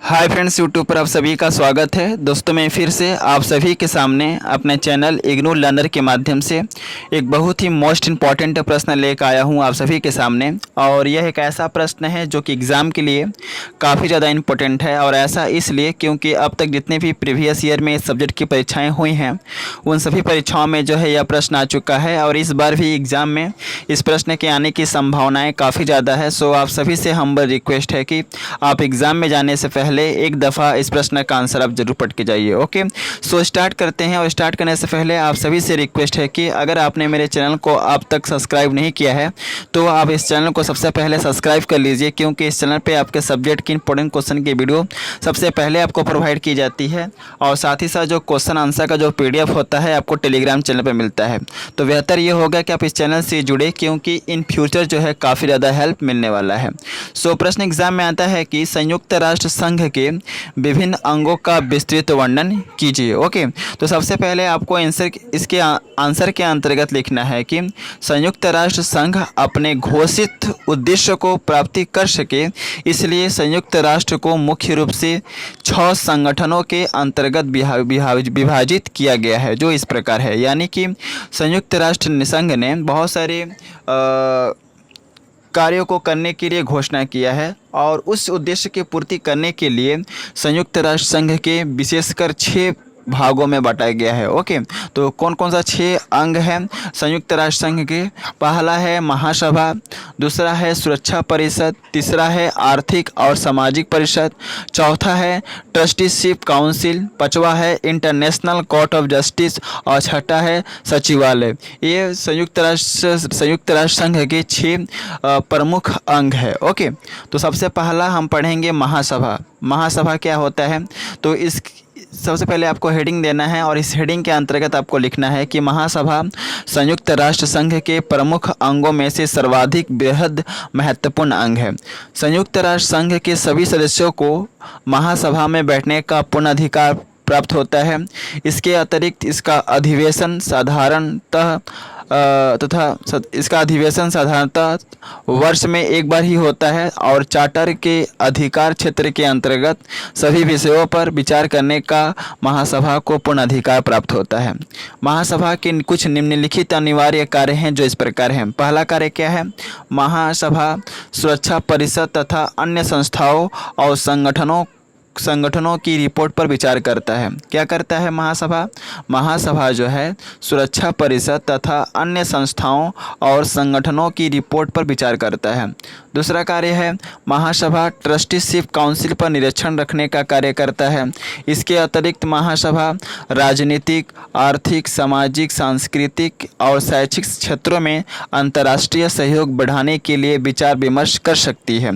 Hi friends, YouTube पर आप सभी का स्वागत है। दोस्तों, मैं फिर से आप सभी के सामने अपने चैनल इग्नू लर्नर के माध्यम से एक बहुत ही मोस्ट इम्पॉर्टेंट प्रश्न लेकर आया हूं आप सभी के सामने। और यह एक ऐसा प्रश्न है जो कि एग्ज़ाम के लिए काफ़ी ज़्यादा इम्पोर्टेंट है। और ऐसा इसलिए क्योंकि अब तक जितने भी प्रीवियस ईयर में इस सब्जेक्ट की परीक्षाएँ हुई हैं उन सभी परीक्षाओं में जो है यह प्रश्न आ चुका है। और इस बार भी एग्ज़ाम में इस प्रश्न के आने की संभावनाएँ काफ़ी ज़्यादा है। सो आप सभी से हम्बल रिक्वेस्ट है कि आप एग्ज़ाम में जाने से पहले एक दफ़ा इस प्रश्न का आंसर आप जरूर पढ़ के जाइए। ओके, सो स्टार्ट करते हैं। और स्टार्ट करने से पहले आप सभी से रिक्वेस्ट है कि अगर आपने मेरे चैनल को अब तक सब्सक्राइब नहीं किया है तो आप इस चैनल को सबसे पहले सब्सक्राइब कर लीजिए, क्योंकि इस चैनल पे आपके सब्जेक्ट की इंपॉर्टेंट क्वेश्चन की वीडियो सबसे पहले आपको प्रोवाइड की जाती है। और साथ ही साथ जो क्वेश्चन आंसर का जो PDF होता है आपको टेलीग्राम चैनल पर मिलता है। तो बेहतर ये होगा कि आप इस चैनल से जुड़े, क्योंकि इन फ्यूचर जो है काफ़ी ज़्यादा हेल्प मिलने वाला है। सो प्रश्न एग्जाम में आता है कि संयुक्त राष्ट्र संघ के विभिन्न अंगों का विस्तृत वर्णन कीजिए। ओके, तो सबसे पहले आपको इसके आंसर के अंतर्गत लिखना है कि संयुक्त राष्ट्र संघ अपने घोषित उद्देश्य को प्राप्ति कर सके, इसलिए संयुक्त राष्ट्र को मुख्य रूप से 6 संगठनों के अंतर्गत विभाजित किया गया है, जो इस प्रकार है। यानी कि संयुक्त राष्ट्र संघ ने बहुत सारे कार्यों को करने के लिए घोषणा किया है। और उस उद्देश्य की पूर्ति करने के लिए संयुक्त राष्ट्र संघ के विशेषकर 6 भागों में बांटा गया है। ओके, तो कौन कौन सा 6 अंग हैं संयुक्त राष्ट्र संघ के? पहला है महासभा, दूसरा है सुरक्षा परिषद, तीसरा है आर्थिक और सामाजिक परिषद, चौथा है ट्रस्टीशिप काउंसिल, पांचवा है इंटरनेशनल कोर्ट ऑफ जस्टिस और छठा है सचिवालय। ये संयुक्त राष्ट्र संघ के 6 प्रमुख अंग है। ओके, तो सबसे पहला हम पढ़ेंगे महासभा। महासभा क्या होता है? तो इस सबसे पहले आपको हेडिंग देना है और इस हेडिंग के अंतर्गत आपको लिखना है कि महासभा संयुक्त राष्ट्र संघ के प्रमुख अंगों में से सर्वाधिक बेहद महत्वपूर्ण अंग है। संयुक्त राष्ट्र संघ के सभी सदस्यों को महासभा में बैठने का पूर्ण अधिकार प्राप्त होता है। इसके अतिरिक्त इसका अधिवेशन साधारणतः वर्ष में एक बार ही होता है। और चार्टर के अधिकार क्षेत्र के अंतर्गत सभी विषयों पर विचार करने का महासभा को पूर्ण अधिकार प्राप्त होता है। महासभा के कुछ निम्नलिखित अनिवार्य कार्य हैं जो इस प्रकार हैं। पहला कार्य क्या है? महासभा सुरक्षा परिषद तथा अन्य संस्थाओं और संगठनों की रिपोर्ट पर विचार करता है। क्या करता है महासभा? महासभा जो है सुरक्षा परिषद तथा अन्य संस्थाओं और संगठनों की रिपोर्ट पर विचार करता है। दूसरा कार्य है महासभा ट्रस्टीशिप काउंसिल पर निरीक्षण रखने का कार्य करता है। इसके अतिरिक्त महासभा राजनीतिक, आर्थिक, सामाजिक, सांस्कृतिक और शैक्षिक क्षेत्रों में अंतर्राष्ट्रीय सहयोग बढ़ाने के लिए विचार विमर्श कर सकती है।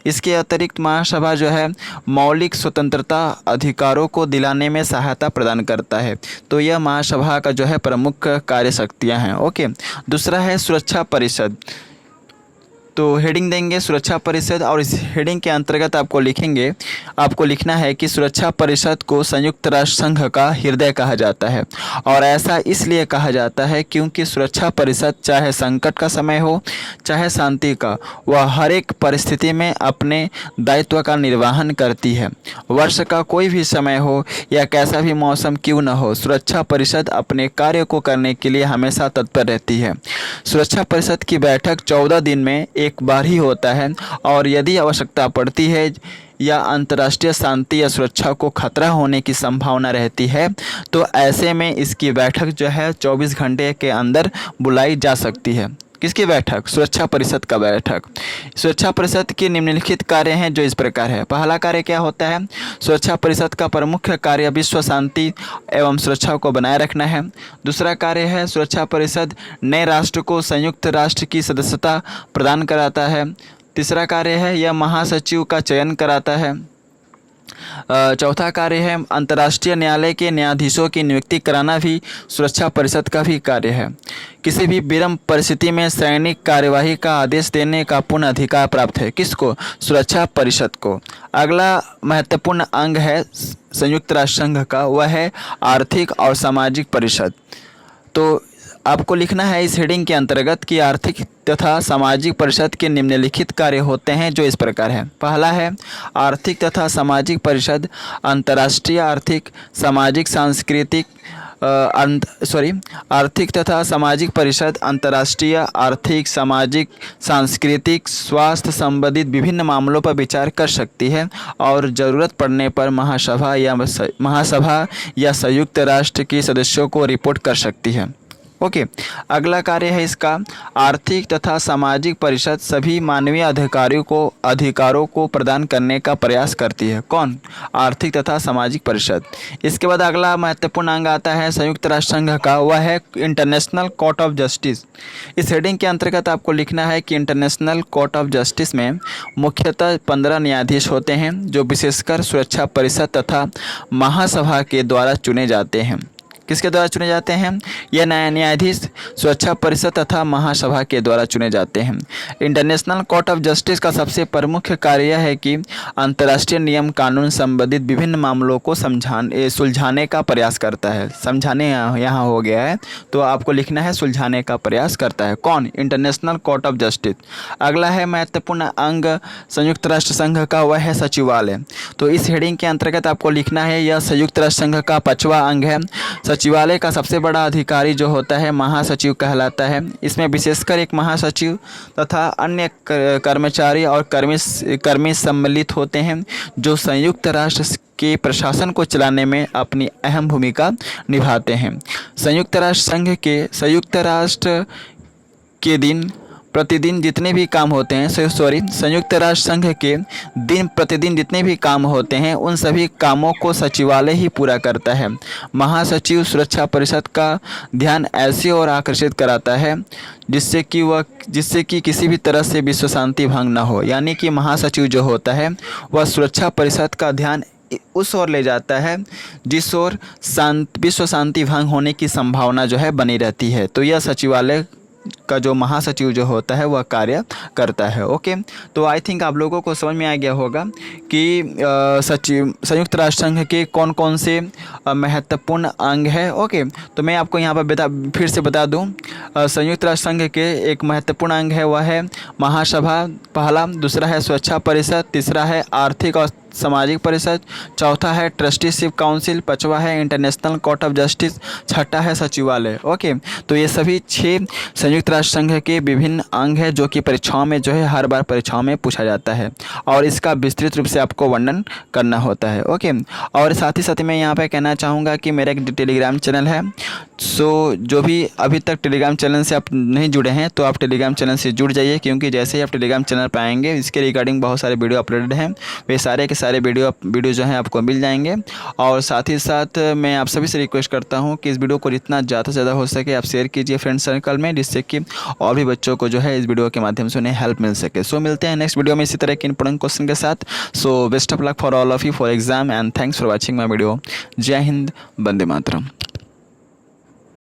इसके अतिरिक्त महासभा जो है मौलिक स्वतंत्रता अधिकारों को दिलाने में सहायता प्रदान करता है। तो यह महासभा का जो है प्रमुख कार्य शक्तियाँ हैं। ओके, दूसरा है सुरक्षा परिषद। तो हेडिंग देंगे सुरक्षा परिषद और इस हेडिंग के अंतर्गत आपको लिखना है कि सुरक्षा परिषद को संयुक्त राष्ट्र संघ का हृदय कहा जाता है। और ऐसा इसलिए कहा जाता है क्योंकि सुरक्षा परिषद चाहे संकट का समय हो चाहे शांति का, वह हर एक परिस्थिति में अपने दायित्व का निर्वहन करती है। वर्ष का कोई भी समय हो या कैसा भी मौसम क्यों न हो, सुरक्षा परिषद अपने कार्य को करने के लिए हमेशा तत्पर रहती है। सुरक्षा परिषद की बैठक 14 दिन में एक बार ही होता है। और यदि आवश्यकता पड़ती है या अंतर्राष्ट्रीय शांति या सुरक्षा को खतरा होने की संभावना रहती है तो ऐसे में इसकी बैठक जो है 24 घंटे के अंदर बुलाई जा सकती है। किसकी बैठक? सुरक्षा परिषद का बैठक। सुरक्षा परिषद के निम्नलिखित कार्य हैं जो इस प्रकार है। पहला कार्य क्या होता है? सुरक्षा परिषद का प्रमुख कार्य विश्व शांति एवं सुरक्षा को बनाए रखना है। दूसरा कार्य है सुरक्षा परिषद नए राष्ट्र को संयुक्त राष्ट्र की सदस्यता प्रदान कराता है। तीसरा कार्य है यह महासचिव का चयन कराता है। चौथा कार्य है अंतर्राष्ट्रीय न्यायालय के न्यायाधीशों की नियुक्ति कराना भी सुरक्षा परिषद का भी कार्य है। किसी भी विषम परिस्थिति में सैनिक कार्यवाही का आदेश देने का पूर्ण अधिकार प्राप्त है। किसको? सुरक्षा परिषद को। अगला महत्वपूर्ण अंग है संयुक्त राष्ट्र संघ का, वह है आर्थिक और सामाजिक परिषद। तो आपको लिखना है इस हेडिंग के अंतर्गत कि आर्थिक तथा सामाजिक परिषद के निम्नलिखित कार्य होते हैं जो इस प्रकार है। पहला है आर्थिक तथा सामाजिक परिषद अंतर्राष्ट्रीय आर्थिक सामाजिक सांस्कृतिक आर्थिक तथा सामाजिक परिषद अंतर्राष्ट्रीय आर्थिक सामाजिक सांस्कृतिक स्वास्थ्य संबंधित विभिन्न मामलों पर विचार कर सकती है और ज़रूरत पड़ने पर महासभा या संयुक्त राष्ट्र के सदस्यों को रिपोर्ट कर सकती है। ओके, अगला कार्य है इसका आर्थिक तथा सामाजिक परिषद सभी मानवीय अधिकारों को प्रदान करने का प्रयास करती है। कौन? आर्थिक तथा सामाजिक परिषद। इसके बाद अगला महत्वपूर्ण अंग आता है संयुक्त राष्ट्र संघ का, वह है इंटरनेशनल कोर्ट ऑफ जस्टिस। इस हेडिंग के अंतर्गत आपको लिखना है कि इंटरनेशनल कोर्ट ऑफ जस्टिस में मुख्यतः 15 न्यायाधीश होते हैं जो विशेषकर सुरक्षा परिषद तथा महासभा के द्वारा चुने जाते हैं। किसके द्वारा चुने जाते हैं? यह न्यायाधीश सुरक्षा परिषद तथा महासभा के द्वारा चुने जाते हैं। इंटरनेशनल कोर्ट ऑफ जस्टिस का सबसे प्रमुख कार्य यह है कि अंतर्राष्ट्रीय नियम कानून संबंधित विभिन्न मामलों को सुलझाने का प्रयास करता है। समझाने यहाँ हो गया है तो आपको लिखना है सुलझाने का प्रयास करता है। कौन? International court of justice. अगला है महत्वपूर्ण अंग संयुक्त राष्ट्र संघ का, वह है सचिवालय। तो इस हेडिंग के अंतर्गत आपको लिखना है यह संयुक्त राष्ट्र संघ का 5वां अंग है। सचिवालय का सबसे बड़ा अधिकारी जो होता है महासचिव कहलाता है। इसमें विशेषकर एक महासचिव तथा अन्य कर्मचारी और कर्मी सम्मिलित होते हैं जो संयुक्त राष्ट्र के प्रशासन को चलाने में अपनी अहम भूमिका निभाते हैं। संयुक्त राष्ट्र के प्रतिदिन जितने भी काम होते हैं संयुक्त राष्ट्र संघ के दिन प्रतिदिन जितने भी काम होते हैं उन सभी कामों को सचिवालय ही पूरा करता है। महासचिव सुरक्षा परिषद का ध्यान ऐसे और आकर्षित कराता है जिससे कि किसी भी तरह से विश्व शांति भंग न हो। यानी कि महासचिव जो होता है वह सुरक्षा परिषद का ध्यान उस ओर ले जाता है जिस ओर विश्व शांति भंग होने की संभावना जो है बनी रहती है। तो यह सचिवालय का जो महासचिव जो होता है वह कार्य करता है। ओके, तो आई थिंक आप लोगों को समझ में आ गया होगा कि संयुक्त राष्ट्र संघ के कौन कौन से महत्वपूर्ण अंग है। ओके, तो मैं आपको यहाँ पर फिर से बता दूँ, संयुक्त राष्ट्र संघ के एक महत्वपूर्ण अंग है वह है महासभा पहला, दूसरा है सुरक्षा परिषद, तीसरा है आर्थिक और सामाजिक परिषद, चौथा है ट्रस्टीशिप काउंसिल, पांचवा है इंटरनेशनल कोर्ट ऑफ जस्टिस, छठा है सचिवालय। ओके, तो ये सभी 6 संयुक्त राष्ट्र संघ के विभिन्न अंग है जो कि परीक्षाओं में जो है हर बार परीक्षाओं में पूछा जाता है और इसका विस्तृत रूप से आपको वर्णन करना होता है। ओके, और साथ ही साथ मैं यहाँ पे कहना चाहूँगा कि मेरा एक टेलीग्राम चैनल है। सो जो भी अभी तक टेलीग्राम चैनल से आप नहीं जुड़े हैं तो आप टेलीग्राम चैनल से जुड़ जाइए, क्योंकि जैसे ही आप टेलीग्राम चैनल पर आएंगे इसके रिगार्डिंग बहुत सारे वीडियो अपलोडेड हैं, वे सारे के सारे वीडियो जो हैं आपको मिल जाएंगे। और साथ ही साथ मैं आप सभी से रिक्वेस्ट करता हूं कि इस वीडियो को जितना ज़्यादा से ज़्यादा हो सके आप शेयर कीजिए फ्रेंड सर्कल में, जिससे कि और भी बच्चों को जो है इस वीडियो के माध्यम से उन्हें हेल्प मिल सके। सो मिलते हैं नेक्स्ट वीडियो में इसी तरह के इंपॉर्टेंट क्वेश्चन के साथ। So best of luck for all of you for exam and thanks for watching my video. जय हिंद, वंदे मातरम।